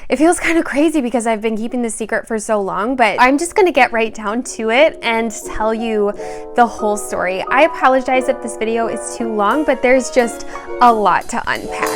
It feels kind of crazy because I've been keeping this secret for so long, but I'm just gonna get right down to it and tell you the whole story. I apologize if this video is too long, but there's just a lot to unpack.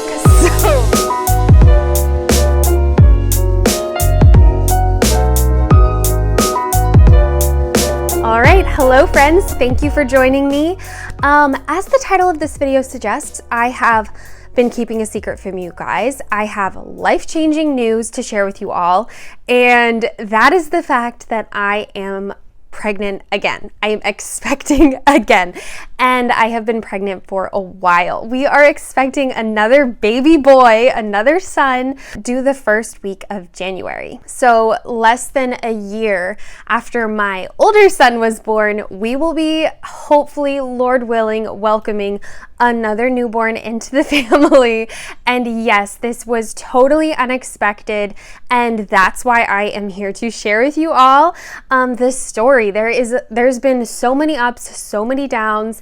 All right, hello friends, thank you for joining me. As the title of this video suggests, I have been keeping a secret from you guys. I have life-changing news to share with you all, and that is the fact that I am pregnant again. I am expecting again, and I have been pregnant for a while. We are expecting another baby boy, another son, due the first week of January. So less than a year after my older son was born, we will be, hopefully, Lord willing, welcoming another newborn into the family. And yes, this was totally unexpected, and that's why I am here to share with you all this story. There's been so many ups, so many downs.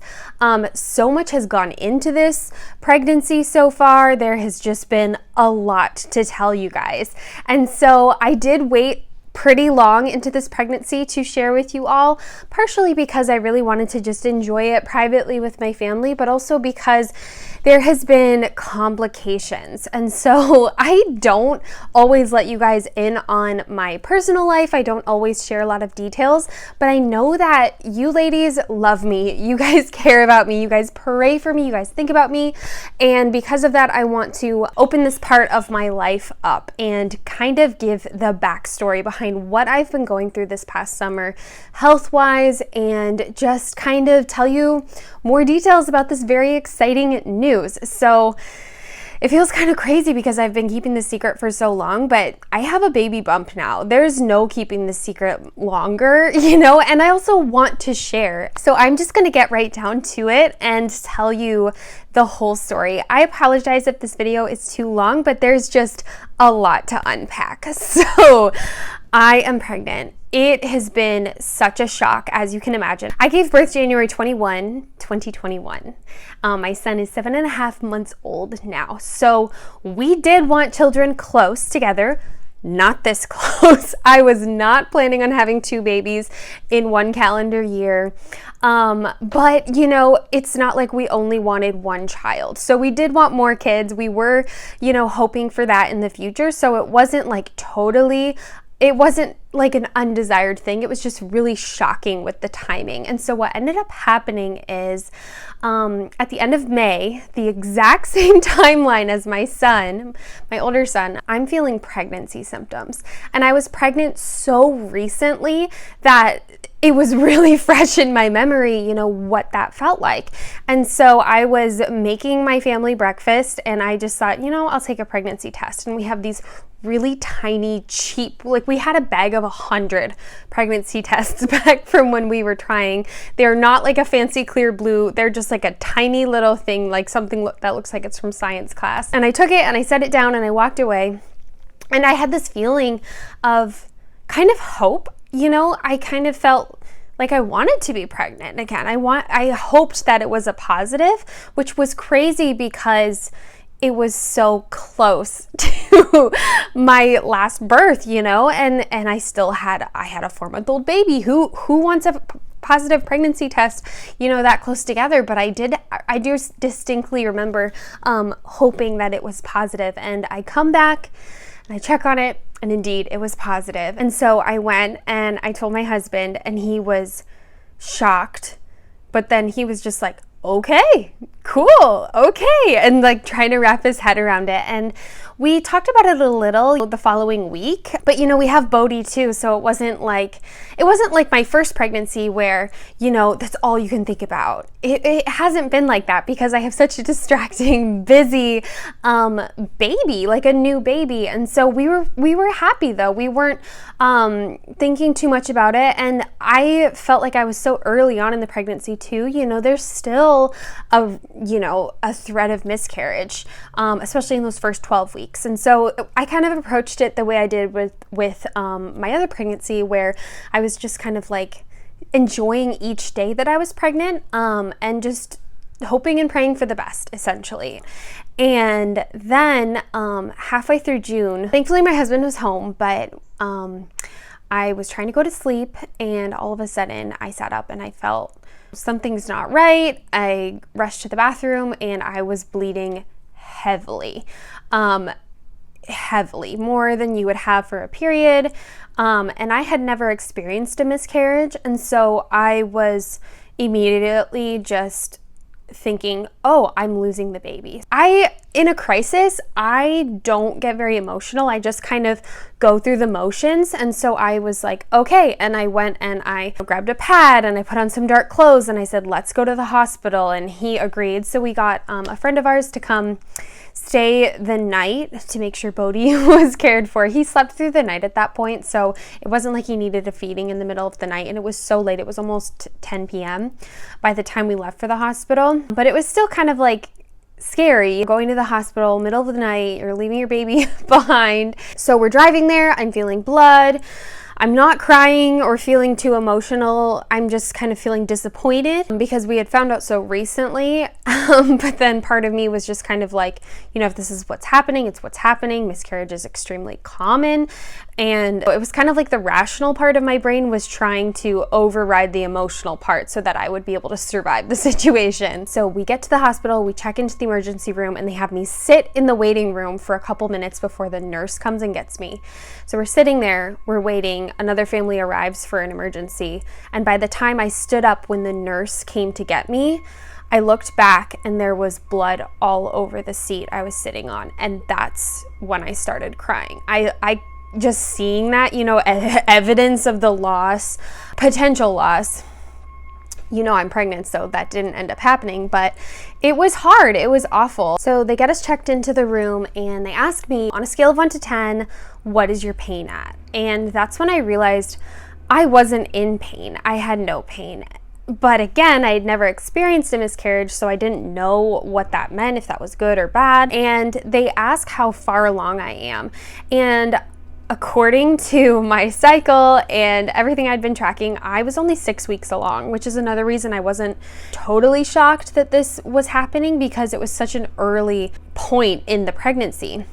So much has gone into this pregnancy so far. There has just been a lot to tell you guys. And so I did wait pretty long into this pregnancy to share with you all, partially because I really wanted to just enjoy it privately with my family, but also because there has been complications. And so I don't always let you guys in on my personal life. I don't always share a lot of details, but I know that you ladies love me. You guys care about me. You guys pray for me. You guys think about me. And because of that, I want to open this part of my life up and kind of give the backstory behind what I've been going through this past summer, health-wise, and just kind of tell you more details about this very exciting news. So it feels kind of crazy because I've been keeping this secret for so long, but I have a baby bump now. There's no keeping this secret longer, you know, and I also want to share. So I'm just going to get right down to it and tell you the whole story. I apologize if this video is too long, but there's just a lot to unpack. So I am pregnant. It has been such a shock, as you can imagine. I gave birth January 21, 2021. My son is 7.5 months old now. So we did want children close together, not this close. I was not planning on having 2 babies in 1 calendar year. But you know, it's not like we only wanted 1 child. So we did want more kids. We were, you know, hoping for that in the future. So it wasn't like it wasn't like an undesired thing. It was just really shocking with the timing. And so what ended up happening is at the end of May, the exact same timeline as my son, my older son, I'm feeling pregnancy symptoms. And I was pregnant so recently that it was really fresh in my memory, you know, what that felt like. And so I was making my family breakfast and I just thought, you know, I'll take a pregnancy test. And we have these really tiny, cheap, like we had a bag of 100 pregnancy tests back from when we were trying. They're not like a fancy clear blue. They're just like a tiny little thing, like something that looks like it's from science class. And I took it and I set it down and I walked away. And I had this feeling of kind of hope. You know, I kind of felt like I wanted to be pregnant again. I hoped that it was a positive, which was crazy because it was so close to my last birth, you know, and I had a 4-month-old baby. Who wants a positive pregnancy test, you know, that close together? But I do distinctly remember hoping that it was positive. And I come back and I check on it, and indeed it was positive. And so I went and I told my husband, and he was shocked, but then he was just like, okay, cool, okay, and like trying to wrap his head around it. And we talked about it a little the following week, but you know, we have Bodhi too, so it wasn't like my first pregnancy where, you know, that's all you can think about. It hasn't been like that because I have such a distracting, busy baby, like a new baby. And so we were happy though. We weren't thinking too much about it. And I felt like I was so early on in the pregnancy too. You know, there's still a threat of miscarriage, especially in those first 12 weeks. And so I kind of approached it the way I did with my other pregnancy, where I was just kind of like enjoying each day that I was pregnant, and just hoping and praying for the best, essentially. And then halfway through June, thankfully my husband was home, but I was trying to go to sleep, and all of a sudden I sat up and I felt something's not right. I rushed to the bathroom and I was bleeding heavily, more than you would have for a period. And I had never experienced a miscarriage, and so I was immediately just thinking, oh, I'm losing the baby. In a crisis, I don't get very emotional. I just kind of go through the motions. And so I was like, okay. And I went and I grabbed a pad and I put on some dark clothes and I said, let's go to the hospital. And he agreed. So we got a friend of ours to come stay the night to make sure Bodhi was cared for. He slept through the night at that point, so it wasn't like he needed a feeding in the middle of the night, and it was so late. It was almost 10 p.m. by the time we left for the hospital, but it was still kind of like scary going to the hospital middle of the night. You're leaving your baby behind. So we're driving there. I'm feeling blood. I'm not crying or feeling too emotional. I'm just kind of feeling disappointed because we had found out so recently. But then part of me was just kind of like, if this is what's happening, it's what's happening. Miscarriage is extremely common. And it was kind of like the rational part of my brain was trying to override the emotional part so that I would be able to survive the situation. So we get to the hospital, we check into the emergency room, and they have me sit in the waiting room for a couple minutes before the nurse comes and gets me. So we're sitting there, we're waiting. Another family arrives for an emergency. And by the time I stood up when the nurse came to get me, I looked back and there was blood all over the seat I was sitting on. And that's when I started crying. I just seeing that, evidence of the loss, potential loss. I'm pregnant, so that didn't end up happening, but it was hard. It was awful. So they get us checked into the room and they ask me, on a scale of 1 to 10, what is your pain at? And that's when I realized I wasn't in pain. I had no pain. But again, I had never experienced a miscarriage, so I didn't know what that meant, if that was good or bad. And they ask how far along I am. And according to my cycle and everything I'd been tracking, I was only 6 weeks along, which is another reason I wasn't totally shocked that this was happening, because it was such an early point in the pregnancy.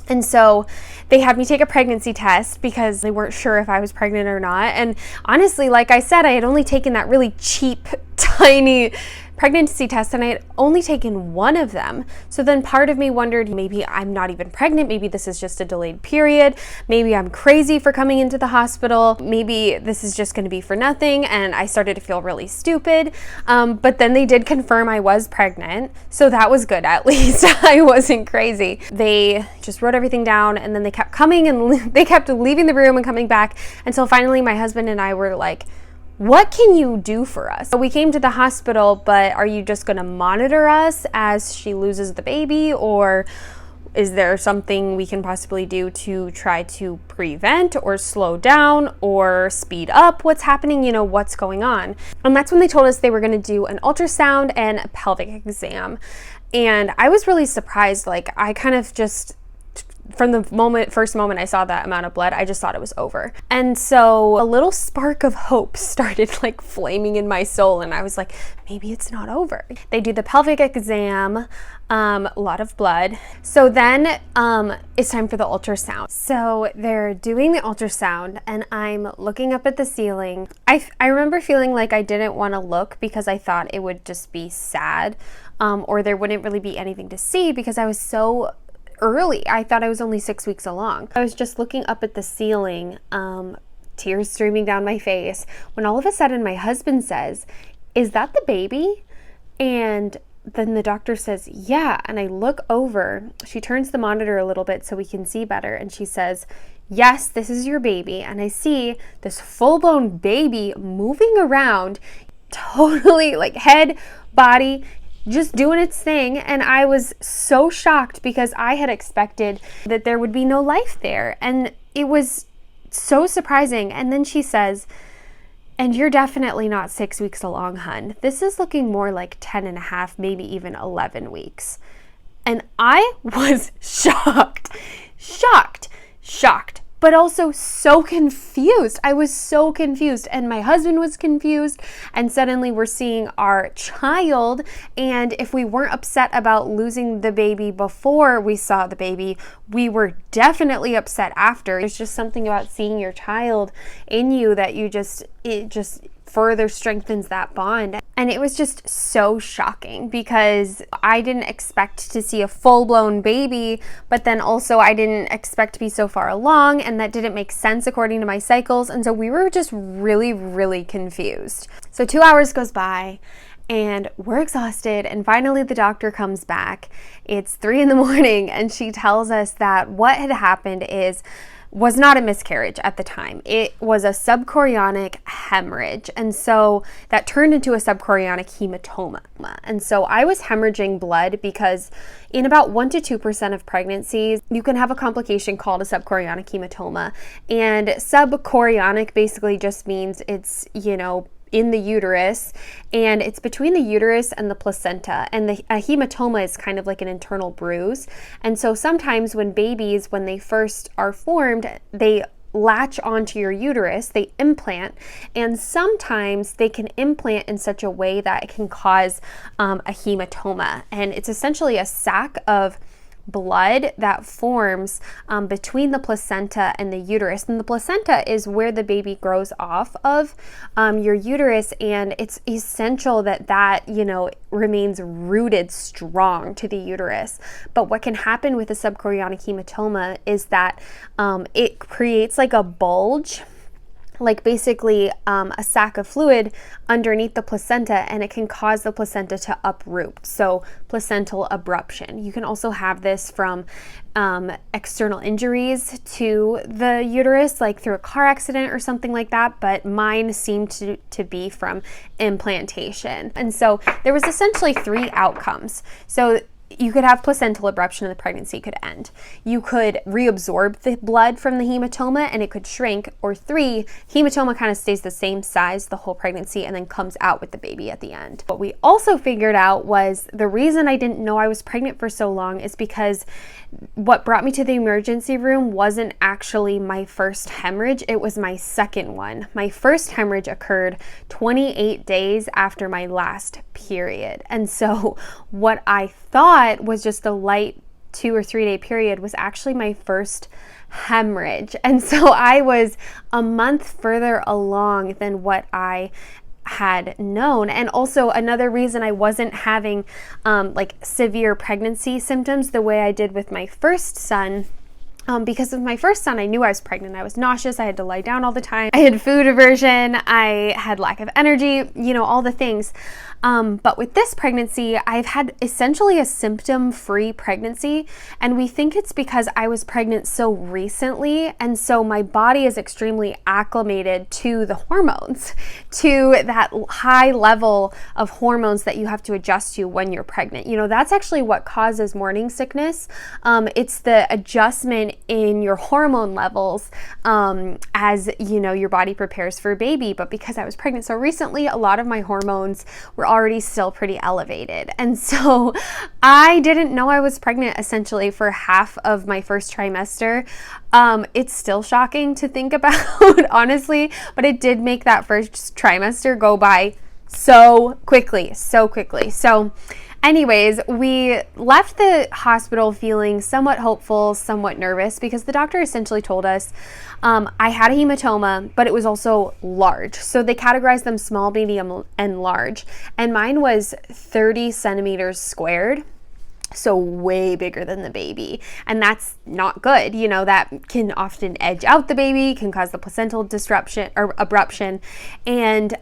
And so they had me take a pregnancy test because they weren't sure if I was pregnant or not. And honestly, like I said, I had only taken that really cheap, tiny pregnancy test, and I had only taken one of them. So then part of me wondered, maybe I'm not even pregnant. Maybe this is just a delayed period. Maybe I'm crazy for coming into the hospital. Maybe this is just going to be for nothing. And I started to feel really stupid. But then they did confirm I was pregnant. So that was good. At least I wasn't crazy. They just wrote everything down, and then they kept coming and they kept leaving the room and coming back until finally my husband and I were like, what can you do for us? So we came to the hospital, but are you just going to monitor us as she loses the baby, or is there something we can possibly do to try to prevent or slow down or speed up what's happening? What's going on? And that's when they told us they were going to do an ultrasound and a pelvic exam. And I was really surprised. Like, I kind of just, from the first moment I saw that amount of blood, I just thought it was over. And so a little spark of hope started like flaming in my soul, and I was like, maybe it's not over. They do the pelvic exam, a lot of blood. So then it's time for the ultrasound. So they're doing the ultrasound and I'm looking up at the ceiling. I remember feeling like I didn't want to look because I thought it would just be sad, or there wouldn't really be anything to see because I was so early. I thought I was only 6 weeks along. I was just looking up at the ceiling, tears streaming down my face, when all of a sudden my husband says, "Is that the baby?" And then the doctor says, "Yeah." And I look over, she turns the monitor a little bit so we can see better, and she says, "Yes, this is your baby." And I see this full-blown baby moving around, totally like head, body, just doing its thing. And I was so shocked because I had expected that there would be no life there. And it was so surprising. And then she says, "And you're definitely not 6 weeks along, hun. This is looking more like 10 and a half, maybe even 11 weeks. And I was shocked, but also so confused. I was so confused, and my husband was confused, and suddenly we're seeing our child, and if we weren't upset about losing the baby before we saw the baby, we were definitely upset after. There's just something about seeing your child in you that it just further strengthens that bond. And it was just so shocking because I didn't expect to see a full-blown baby, but then also I didn't expect to be so far along, and that didn't make sense according to my cycles. And so we were just really, really confused. So 2 hours goes by and we're exhausted, and finally the doctor comes back. It's 3 a.m, and she tells us that what had happened was not a miscarriage at the time. It was a subchorionic hemorrhage. And so that turned into a subchorionic hematoma. And so I was hemorrhaging blood because in about 1 to 2% of pregnancies, you can have a complication called a subchorionic hematoma. And subchorionic basically just means it's, in the uterus, and it's between the uterus and the placenta, and a hematoma is kind of like an internal bruise. And so sometimes when babies, when they first are formed, they latch onto your uterus, they implant, and sometimes they can implant in such a way that it can cause a hematoma. And it's essentially a sac of blood that forms between the placenta and the uterus. And the placenta is where the baby grows off of your uterus, and it's essential that remains rooted strong to the uterus. But what can happen with a subchorionic hematoma is that it creates like a bulge, like basically a sac of fluid underneath the placenta, and it can cause the placenta to uproot. So placental abruption. You can also have this from external injuries to the uterus, like through a car accident or something like that, but mine seemed to be from implantation. And so there was essentially 3 outcomes. So you could have placental abruption and the pregnancy could end. You could reabsorb the blood from the hematoma and it could shrink. Or 3, hematoma kind of stays the same size the whole pregnancy and then comes out with the baby at the end. What we also figured out was the reason I didn't know I was pregnant for so long is because what brought me to the emergency room wasn't actually my first hemorrhage, it was my second one. My first hemorrhage occurred 28 days after my last period. And so what I thought was just a light 2 or 3 day period was actually my first hemorrhage. And so I was a month further along than what I had known. And also another reason I wasn't having like severe pregnancy symptoms the way I did with my first son, because with my first son, I knew I was pregnant. I was nauseous. I had to lie down all the time. I had food aversion. I had lack of energy, all the things. But with this pregnancy, I've had essentially a symptom-free pregnancy, and we think it's because I was pregnant so recently, and so my body is extremely acclimated to the hormones, to that high level of hormones that you have to adjust to when you're pregnant. That's actually what causes morning sickness. It's the adjustment in your hormone levels as your body prepares for a baby. But because I was pregnant so recently, a lot of my hormones were already still pretty elevated. And so I didn't know I was pregnant essentially for half of my first trimester. It's still shocking to think about, honestly, but it did make that first trimester go by so quickly. So anyways, we left the hospital feeling somewhat hopeful, somewhat nervous, because the doctor essentially told us I had a hematoma, but it was also large. So they categorized them small, medium, and large. And mine was 30 centimeters squared. So way bigger than the baby. And that's not good. That can often edge out the baby, can cause the placental disruption or abruption. And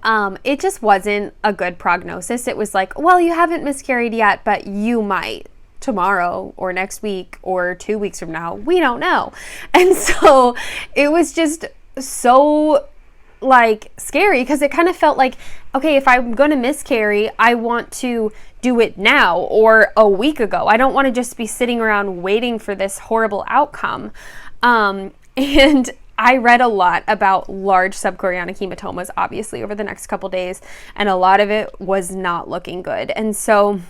it just wasn't a good prognosis. It was like, well, you haven't miscarried yet, but you might tomorrow or next week or 2 weeks from now. We don't know. And so it was just so scary, because it kind of felt like, okay, if I'm going to miscarry, I want to do it now or a week ago. I don't want to just be sitting around waiting for this horrible outcome. And I read a lot about large subchorionic hematomas, obviously, over the next couple days, and a lot of it was not looking good. And so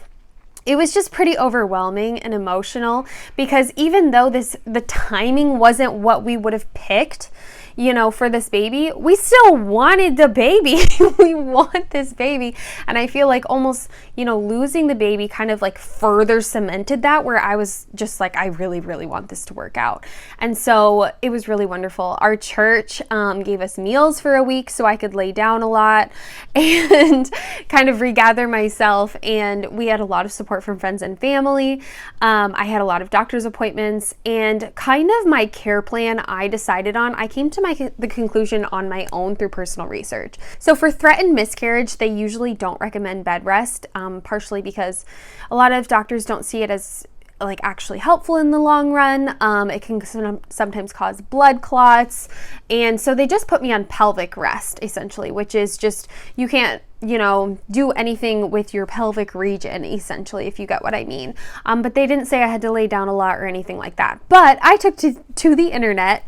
it was just pretty overwhelming and emotional, because even though the timing wasn't what we would have picked, you know, for this baby, we still wanted the baby. We want this baby. And I feel like almost, you know, losing the baby kind of like further cemented that, where I was just like, I really, really want this to work out. And so it was really wonderful. Our church gave us meals for a week so I could lay down a lot and kind of regather myself. And we had a lot of support from friends and family. I had a lot of doctor's appointments, and kind of my care plan I decided on, I came to the conclusion on my own through personal research. So for threatened miscarriage, they usually don't recommend bed rest, partially because a lot of doctors don't see it as like actually helpful in the long run. It can sometimes cause blood clots. And so they just put me on pelvic rest, essentially, which is just, you can't, you know, do anything with your pelvic region, essentially, if you get what I mean. But they didn't say I had to lay down a lot or anything like that. But I took to the internet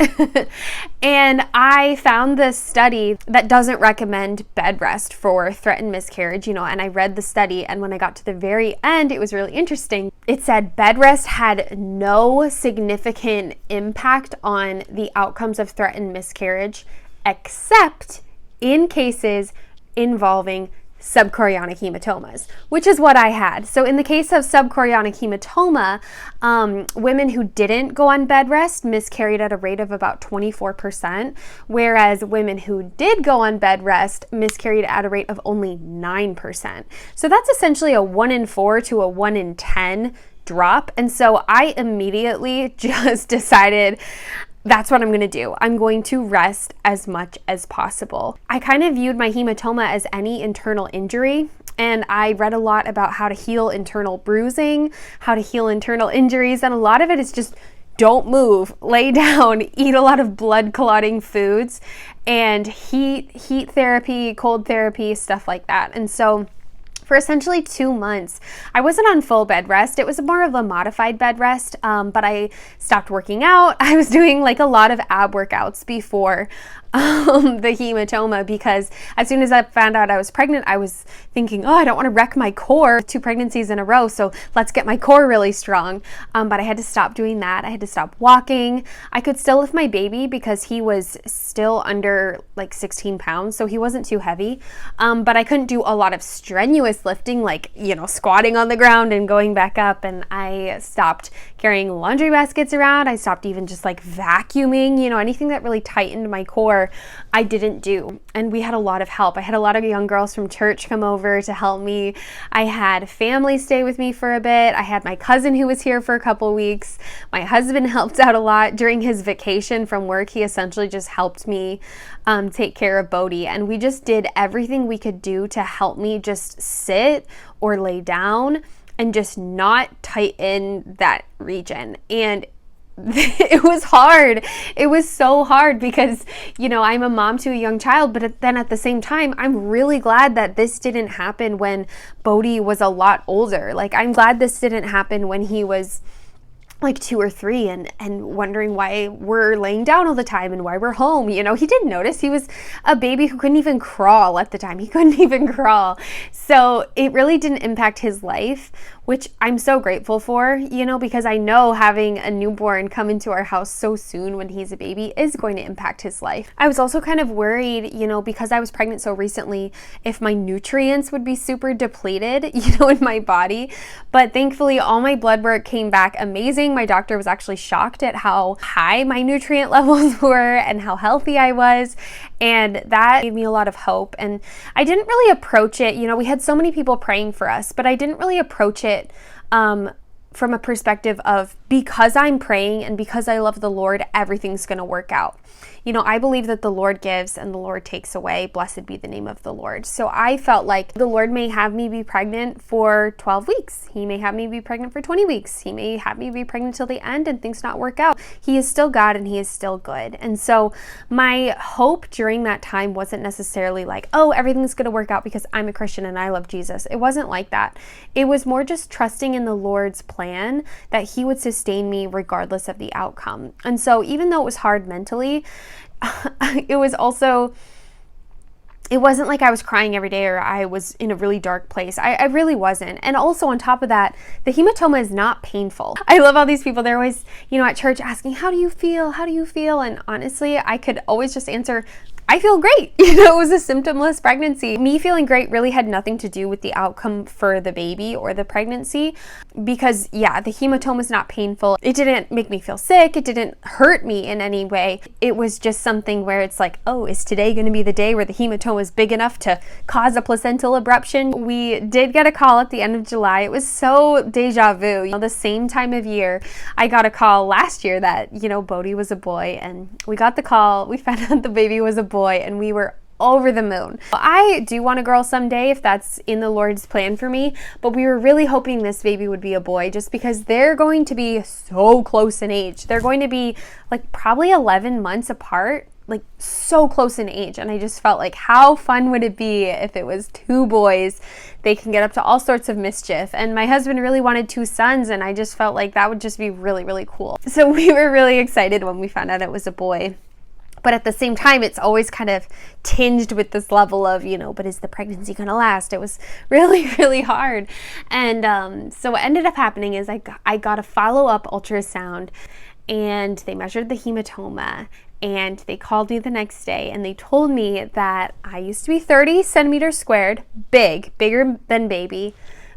and I found this study that doesn't recommend bed rest for threatened miscarriage, you know, and I read the study, and when I got to the very end, it was really interesting. It said bed rest had no significant impact on the outcomes of threatened miscarriage, except in cases involving subchorionic hematomas, which is what I had. So in the case of subchorionic hematoma, women who didn't go on bed rest miscarried at a rate of about 24%, whereas women who did go on bed rest miscarried at a rate of only 9%. So that's essentially a 1 in 4 to a 1 in 10 drop. And so I immediately just decided, that's what I'm going to do. I'm going to rest as much as possible. I kind of viewed my hematoma as any internal injury, and I read a lot about how to heal internal bruising, how to heal internal injuries, and a lot of it is just don't move, lay down, eat a lot of blood clotting foods, and heat therapy, cold therapy, stuff like that. And so for essentially 2 months, I wasn't on full bed rest. It was more of a modified bed rest, but I stopped working out. I was doing like a lot of ab workouts before the hematoma, because as soon as I found out I was pregnant, I was thinking, oh, I don't want to wreck my core 2 pregnancies in a row, so let's get my core really strong. But I had to stop doing that. I had to stop walking. I could still lift my baby because he was still under like 16 pounds, so he wasn't too heavy. But I couldn't do a lot of strenuous lifting, like, you know, squatting on the ground and going back up. And I stopped carrying laundry baskets around. I stopped even just like vacuuming, you know, anything that really tightened my core, I didn't do. And we had a lot of help. I had a lot of young girls from church come over to help me. I had family stay with me for a bit. I had my cousin who was here for a couple weeks. My husband helped out a lot during his vacation from work. He essentially just helped me take care of Bodhi, and we just did everything we could do to help me just sit or lay down and just not tighten that region. And it was hard. It was so hard because, you know, I'm a mom to a young child, but then at the same time, I'm really glad that this didn't happen when Bodhi was a lot older. Like, I'm glad this didn't happen when he was like 2 or 3 and wondering why we're laying down all the time and why we're home. You know, he didn't notice. He was a baby who couldn't even crawl at the time. He couldn't even crawl. So it really didn't impact his life, which I'm so grateful for, you know, because I know having a newborn come into our house so soon when he's a baby is going to impact his life. I was also kind of worried, you know, because I was pregnant so recently, if my nutrients would be super depleted, you know, in my body. But thankfully, all my blood work came back amazing. My doctor was actually shocked at how high my nutrient levels were and how healthy I was. And that gave me a lot of hope. And I didn't really approach it, you know, we had so many people praying for us, but I didn't really approach it from a perspective of, because I'm praying and because I love the Lord, everything's going to work out. You know, I believe that the Lord gives and the Lord takes away. Blessed be the name of the Lord. So I felt like the Lord may have me be pregnant for 12 weeks. He may have me be pregnant for 20 weeks. He may have me be pregnant till the end and things not work out. He is still God and he is still good. And so my hope during that time wasn't necessarily like, oh, everything's going to work out because I'm a Christian and I love Jesus. It wasn't like that. It was more just trusting in the Lord's plan that he would sustain me regardless of the outcome. And so even though it was hard mentally, it was also it wasn't like I was crying every day or I was in a really dark place. I really wasn't. And also on top of that, the hematoma is not painful. I love all these people. They're always, at church asking, how do you feel? How do you feel? And honestly, I could always just answer, I feel great. It was a symptomless pregnancy. Me feeling great really had nothing to do with the outcome for the baby or the pregnancy because, yeah, the hematoma is not painful. It didn't make me feel sick. It didn't hurt me in any way. It was just something where it's like, oh, is today going to be the day where the hematoma is big enough to cause a placental abruption? We did get a call at the end of July. It was so deja vu. The same time of year, I got a call last year that, Bodhi was a boy, and we got the call. We found out the baby was a boy, and we were over the moon. I do want a girl someday if that's in the Lord's plan for me, but we were really hoping this baby would be a boy just because they're going to be so close in age. They're going to be like probably 11 months apart, like so close in age. And I just felt like how fun would it be if it was 2 boys? They can get up to all sorts of mischief. And my husband really wanted 2 sons, and I just felt like that would just be really, really cool. So we were really excited when we found out it was a boy. But at the same time, it's always kind of tinged with this level of, but is the pregnancy going to last? It was really, really hard. And so what ended up happening is I got a follow-up ultrasound, and they measured the hematoma, and they called me the next day, and they told me that I used to be 30 centimeters squared, bigger than baby,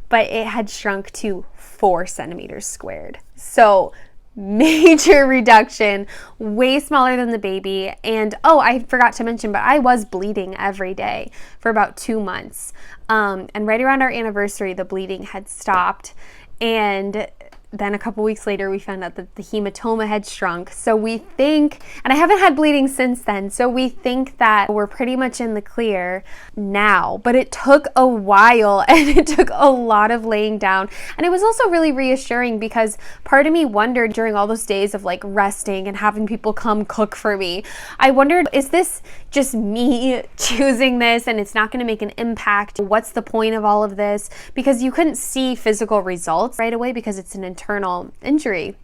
but it had shrunk to 4 centimeters squared. So major reduction, way smaller than the baby. And I forgot to mention, but I was bleeding every day for about 2 months. And right around our anniversary, the bleeding had stopped. And then a couple weeks later, we found out that the hematoma had shrunk. So we think, and I haven't had bleeding since then, so we think that we're pretty much in the clear now. But it took a while, and it took a lot of laying down. And it was also really reassuring because part of me wondered during all those days of like resting and having people come cook for me, I wondered, is this just me choosing this and it's not going to make an impact? What's the point of all of this? Because you couldn't see physical results right away because it's an internal injury.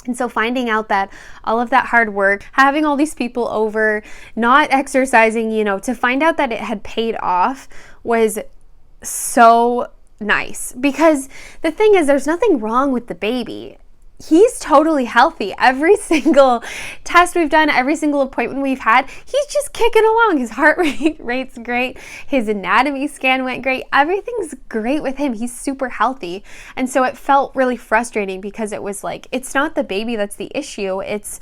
And so finding out that all of that hard work, having all these people over, not exercising, to find out that it had paid off was so nice. Because the thing is, there's nothing wrong with the baby. He's totally healthy. Every single test we've done, every single appointment we've had, he's just kicking along. His heart rate's great. His anatomy scan went great. Everything's great with him. He's super healthy. And so it felt really frustrating because it was like, it's not the baby that's the issue. It's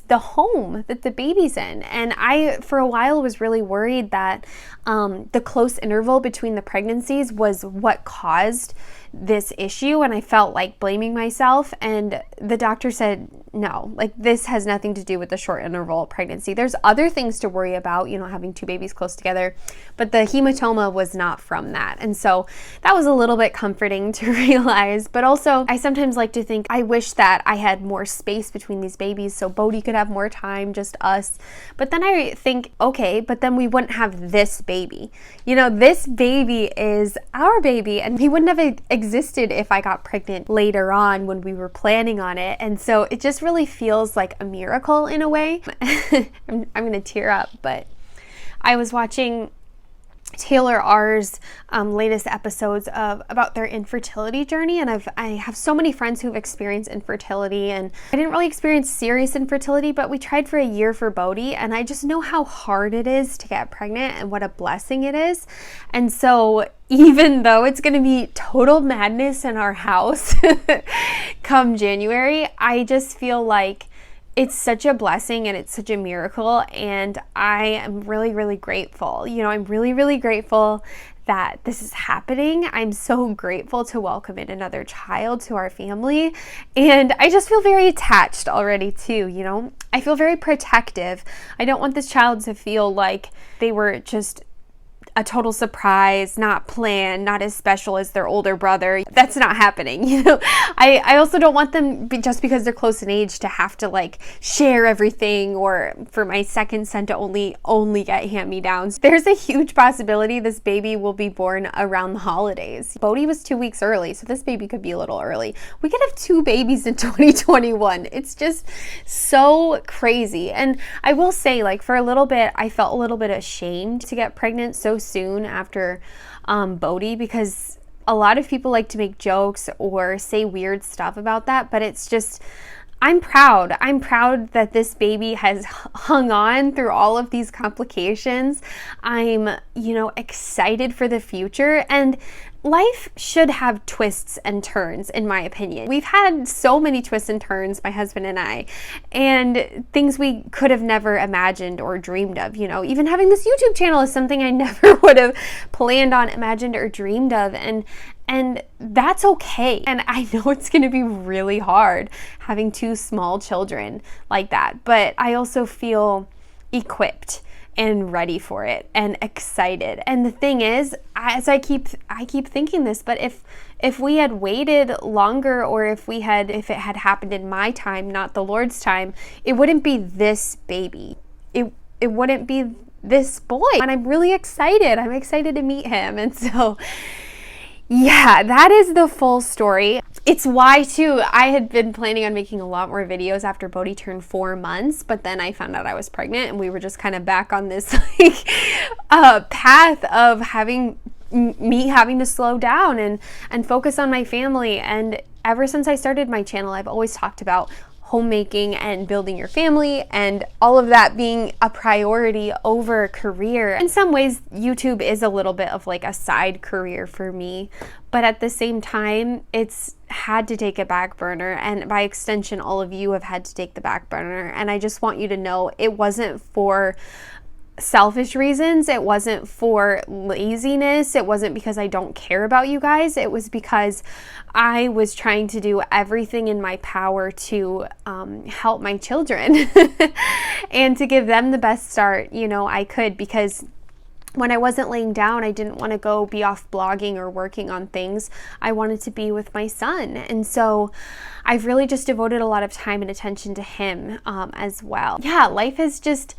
the home that the baby's in. And I, for a while, was really worried that the close interval between the pregnancies was what caused this issue, and I felt like blaming myself, and the doctor said no, like this has nothing to do with the short interval pregnancy. There's other things to worry about, having 2 babies close together, but the hematoma was not from that. And so that was a little bit comforting to realize. But also I sometimes like to think I wish that I had more space between these babies so Bodhi could have more time, just us. But then I think, okay, but then we wouldn't have this baby. This baby is our baby, and he wouldn't have existed if I got pregnant later on when we were planning on it. And so it just really feels like a miracle in a way. I'm gonna tear up, but I was watching Taylor R's latest episodes about their infertility journey, and I have so many friends who've experienced infertility, and I didn't really experience serious infertility, but we tried for a year for Bodhi, and I just know how hard it is to get pregnant and what a blessing it is. And so even though it's going to be total madness in our house come January, I just feel like it's such a blessing and it's such a miracle, and I am really, really grateful. I'm really, really grateful that this is happening. I'm so grateful to welcome in another child to our family, and I just feel very attached already too. I feel very protective. I don't want this child to feel like they were just a total surprise, not planned, not as special as their older brother. That's not happening, you know. I also don't want them, just because they're close in age, to have to like share everything, or for my second son to only get hand-me-downs. There's a huge possibility this baby will be born around the holidays. Bodhi was 2 weeks early, so this baby could be a little early. We could have 2 babies in 2021. It's just so crazy. And I will say, like, for a little bit, I felt a little bit ashamed to get pregnant so soon after Bodhi, because a lot of people like to make jokes or say weird stuff about that, but it's just, I'm proud. I'm proud that this baby has hung on through all of these complications. I'm, you know, excited for the future, and life should have twists and turns, in my opinion. We've had so many twists and turns, my husband and I, and things we could have never imagined or dreamed of. You know, even having this YouTube channel is something I never would have planned on, imagined, or dreamed of, and that's okay. And I know it's going to be really hard having 2 small children like that, but I also feel equipped and ready for it and excited. And the thing is, as I keep thinking this, but if we had waited longer, or if it had happened in my time, not the Lord's time, it wouldn't be this baby. It wouldn't be this boy. And I'm really excited. I'm excited to meet him. And so, yeah, that is the full story. It's why, too, I had been planning on making a lot more videos after Bodhi turned 4 months, but then I found out I was pregnant, and we were just kind of back on this like path of having to slow down and focus on my family. And ever since I started my channel, I've always talked about homemaking and building your family, and all of that being a priority over career. In some ways, YouTube is a little bit of like a side career for me, but at the same time, it's had to take a back burner, and by extension, all of you have had to take the back burner. And I just want you to know, it wasn't for selfish reasons. It wasn't for laziness. It wasn't because I don't care about you guys. It was because I was trying to do everything in my power to help my children and to give them the best start, you know, I could, because when I wasn't laying down, I didn't want to go be off blogging or working on things. I wanted to be with my son. And so I've really just devoted a lot of time and attention to him as well. Yeah, life has just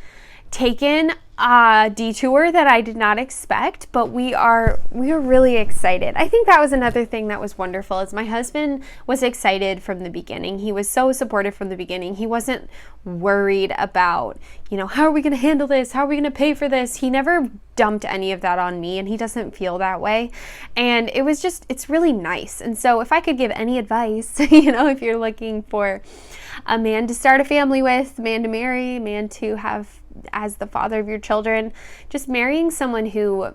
taken a detour that I did not expect, but we are really excited. I think that was another thing that was wonderful, is my husband was excited from the beginning. He was so supportive from the beginning. He wasn't worried about, you know, how are we going to handle this? How are we going to pay for this? He never dumped any of that on me, and he doesn't feel that way. And it was just, it's really nice. And so if I could give any advice, you know, if you're looking for a man to start a family with, man to marry, man to have as the father of your children, just marrying someone who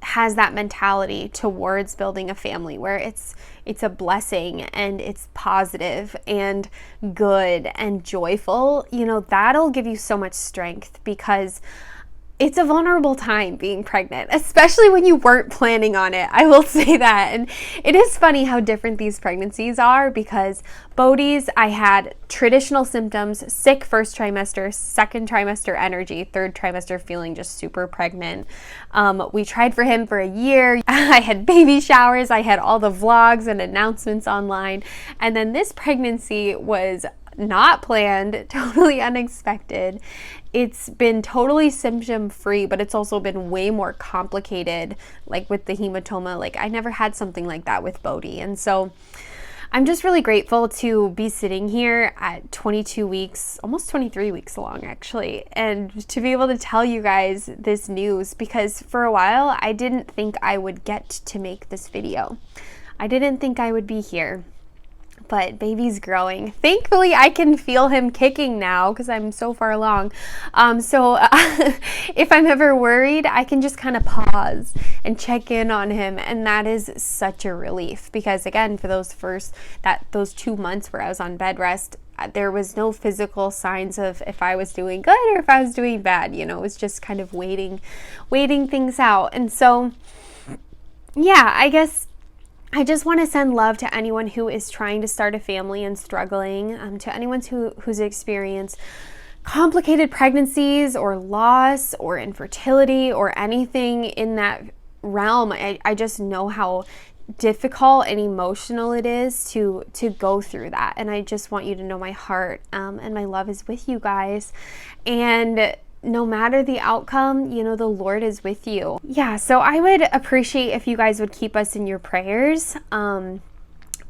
has that mentality towards building a family, where it's a blessing and it's positive and good and joyful, you know, that'll give you so much strength, because it's a vulnerable time being pregnant, especially when you weren't planning on it. I will say that. And it is funny how different these pregnancies are, because Bodhi's, I had traditional symptoms, sick first trimester, second trimester energy, third trimester feeling just super pregnant. We tried for him for a year. I had baby showers. I had all the vlogs and announcements online. And then this pregnancy was not planned, totally unexpected. It's been totally symptom-free, but it's also been way more complicated, like with the hematoma. Like, I never had something like that with Bodhi. And so I'm just really grateful to be sitting here at 22 weeks, almost 23 weeks along actually, and to be able to tell you guys this news, because for a while I didn't think I would get to make this video. I didn't think I would be here. But baby's growing. Thankfully, I can feel him kicking now because I'm so far along. If I'm ever worried, I can just kind of pause and check in on him. And that is such a relief, because again, for those 2 months where I was on bed rest, there was no physical signs of if I was doing good or if I was doing bad. You know, it was just kind of waiting things out. And so, yeah, I guess I just want to send love to anyone who is trying to start a family and struggling, to anyone who's experienced complicated pregnancies or loss or infertility or anything in that realm, I just know how difficult and emotional it is to go through that. And I just want you to know my heart and my love is with you guys. And no matter the outcome, you know, the Lord is with you. Yeah, so I would appreciate if you guys would keep us in your prayers.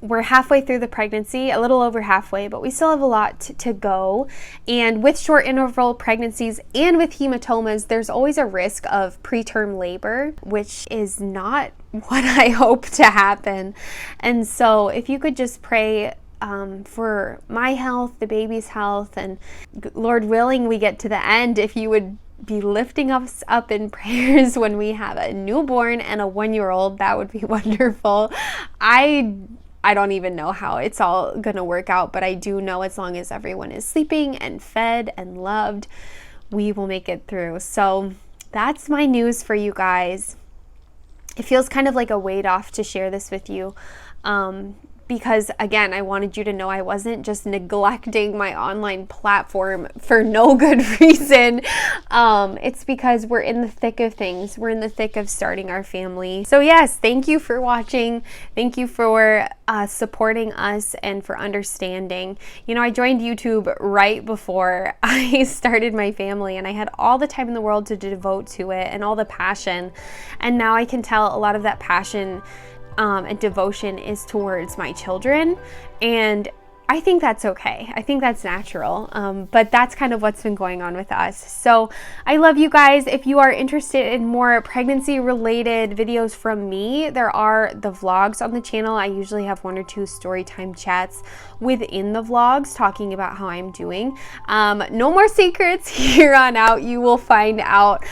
We're halfway through the pregnancy, a little over halfway, but we still have a lot to go. And with short interval pregnancies and with hematomas, there's always a risk of preterm labor, which is not what I hope to happen. And so if you could just pray for my health, the baby's health, and Lord willing, we get to the end, if you would be lifting us up in prayers when we have a newborn and a 1-year-old, that would be wonderful. I don't even know how it's all gonna work out, but I do know as long as everyone is sleeping and fed and loved, we will make it through. So that's my news for you guys. It feels kind of like a weight off to share this with you. Because again, I wanted you to know I wasn't just neglecting my online platform for no good reason. It's because we're in the thick of things. We're in the thick of starting our family. So yes, thank you for watching. Thank you for supporting us and for understanding. You know, I joined YouTube right before I started my family, and I had all the time in the world to devote to it and all the passion. And now I can tell a lot of that passion and devotion is towards my children, and I think that's okay. I think that's natural, but that's kind of what's been going on with us. So I love you guys. If you are interested in more pregnancy related videos from me, there are the vlogs on the channel. I usually have 1 or 2 story time chats within the vlogs talking about how I'm doing. No more secrets here on out. You will find out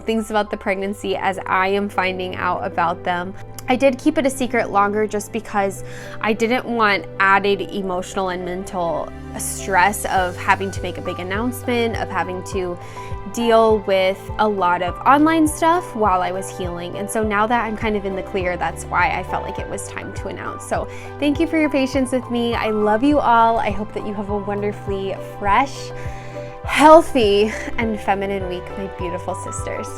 things about the pregnancy as I am finding out about them. I did keep it a secret longer just because I didn't want added emotional and mental stress of having to make a big announcement, of having to deal with a lot of online stuff while I was healing. And so now that I'm kind of in the clear, that's why I felt like it was time to announce. So thank you for your patience with me. I love you all. I hope that you have a wonderfully fresh, healthy, and feminine week, my beautiful sisters.